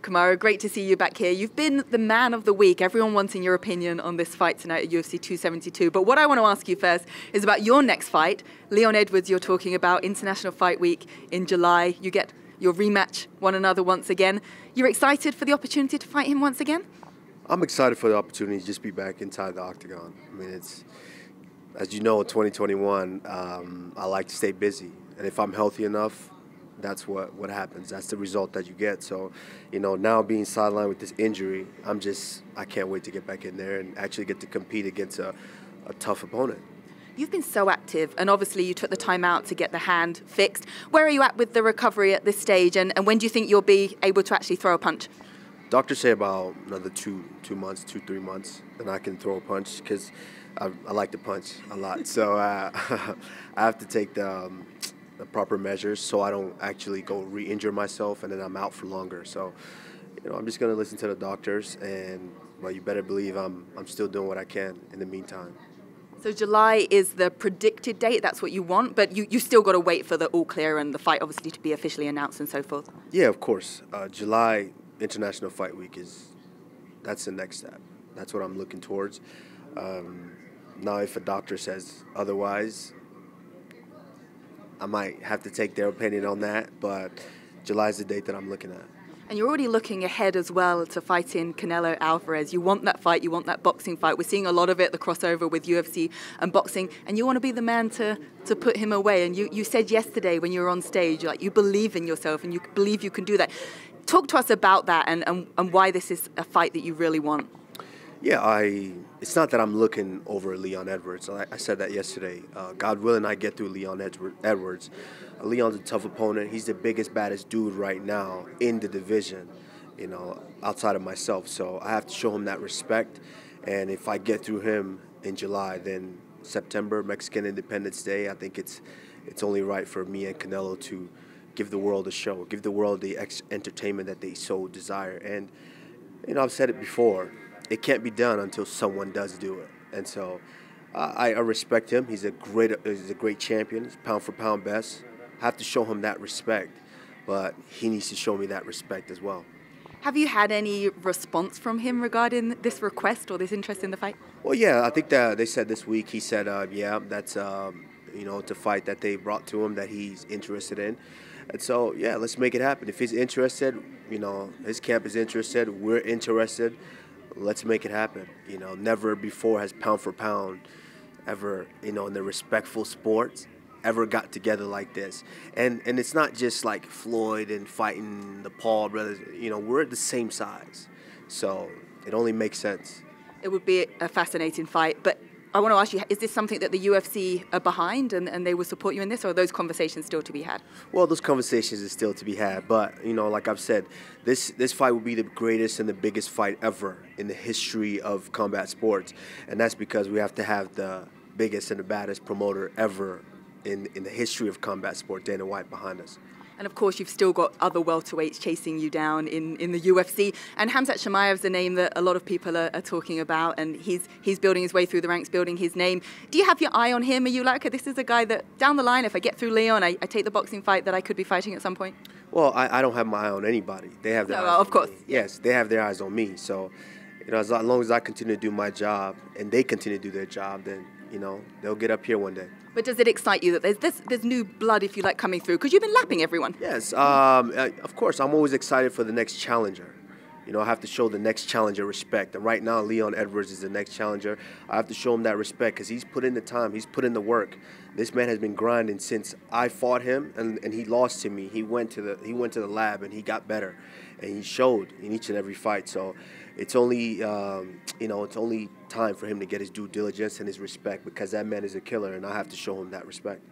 Kamaru. Great to see you back here. You've been the man of the week. Everyone wanting your opinion on this fight tonight at UFC 272. But what I want to ask you first is about your next fight. Leon Edwards, you're talking about International Fight Week in July. You get your rematch one another once again. You're excited for the opportunity to fight him once again? I'm excited for the opportunity to just be back inside the octagon. I mean, it's, as you know, in 2021, I like to stay busy. And if I'm healthy enough, that's what happens. That's the result that you get. So, you know, now being sidelined with this injury, I can't wait to get back in there and actually get to compete against a tough opponent. You've been so active, and obviously you took the time out to get the hand fixed. Where are you at with the recovery at this stage, and when do you think you'll be able to actually throw a punch? Doctors say about another 3 months, then I can throw a punch, because I like to punch a lot. So I have to take the proper measures so I don't actually go re-injure myself and then I'm out for longer. So, you know, I'm just going to listen to the doctors, but you better believe I'm still doing what I can in the meantime. So July is the predicted date, that's what you want, but you still got to wait for the all clear and the fight obviously to be officially announced and so forth? Yeah, of course. July International Fight Week that's the next step. That's what I'm looking towards. Now if a doctor says otherwise, I might have to take their opinion on that, but July is the date that I'm looking at. And you're already looking ahead as well to fighting Canelo Alvarez. You want that fight, you want that boxing fight. We're seeing a lot of it, the crossover with UFC and boxing, and you want to be the man to put him away. And you said yesterday when you were on stage, like, you believe in yourself and you believe you can do that. Talk to us about that and why this is a fight that you really want. Yeah, it's not that I'm looking over Leon Edwards. I said that yesterday. God willing, I get through Leon Edwards. Leon's a tough opponent. He's the biggest, baddest dude right now in the division, you know, outside of myself. So I have to show him that respect. And if I get through him in July, then September, Mexican Independence Day, I think it's only right for me and Canelo to give the world a show, give the world the entertainment that they so desire. And, you know, I've said it before. It can't be done until someone does do it, and so I respect him. He's a great champion. He's pound for pound best. I have to show him that respect, but he needs to show me that respect as well. Have you had any response from him regarding this request or this interest in the fight? Well, yeah, I think that they said this week. He said, yeah, that's you know, it's a fight that they brought to him that he's interested in. And so, yeah, let's make it happen. If he's interested, you know, his camp is interested, we're interested. Let's make it happen. You know, never before has pound for pound ever, you know, in the respectful sports, ever got together like this. And it's not just like Floyd and fighting the Paul brothers. You know, we're the same size. So it only makes sense. It would be a fascinating fight, but I want to ask you, is this something that the UFC are behind and they will support you in this, or are those conversations still to be had? Well, those conversations are still to be had, but, you know, like I've said, this fight will be the greatest and the biggest fight ever in the history of combat sports, and that's because we have to have the biggest and the baddest promoter ever in the history of combat sport, Dana White, behind us. And of course, you've still got other welterweights chasing you down in the UFC. And Khamzat Chimaev's a name that a lot of people are talking about, and he's building his way through the ranks, building his name. Do you have your eye on him? Are you like, okay, this is a guy that down the line, if I get through Leon, I take the boxing fight that I could be fighting at some point? Well, I don't have my eye on anybody. They have their eyes of course. on me. Yes, they have their eyes on me. So, you know, as long as I continue to do my job and they continue to do their job, then, you know, they'll get up here one day. But does it excite you that there's new blood, if you like, coming through? Because you've been lapping everyone. Yes, of course. I'm always excited for the next challenger. You know, I have to show the next challenger respect. And right now, Leon Edwards is the next challenger. I have to show him that respect because he's put in the time. He's put in the work. This man has been grinding since I fought him, and he lost to me. He went to the lab and he got better, and he showed in each and every fight. So it's only you know, it's only time for him to get his due diligence and his respect, because that man is a killer, and I have to show him that respect.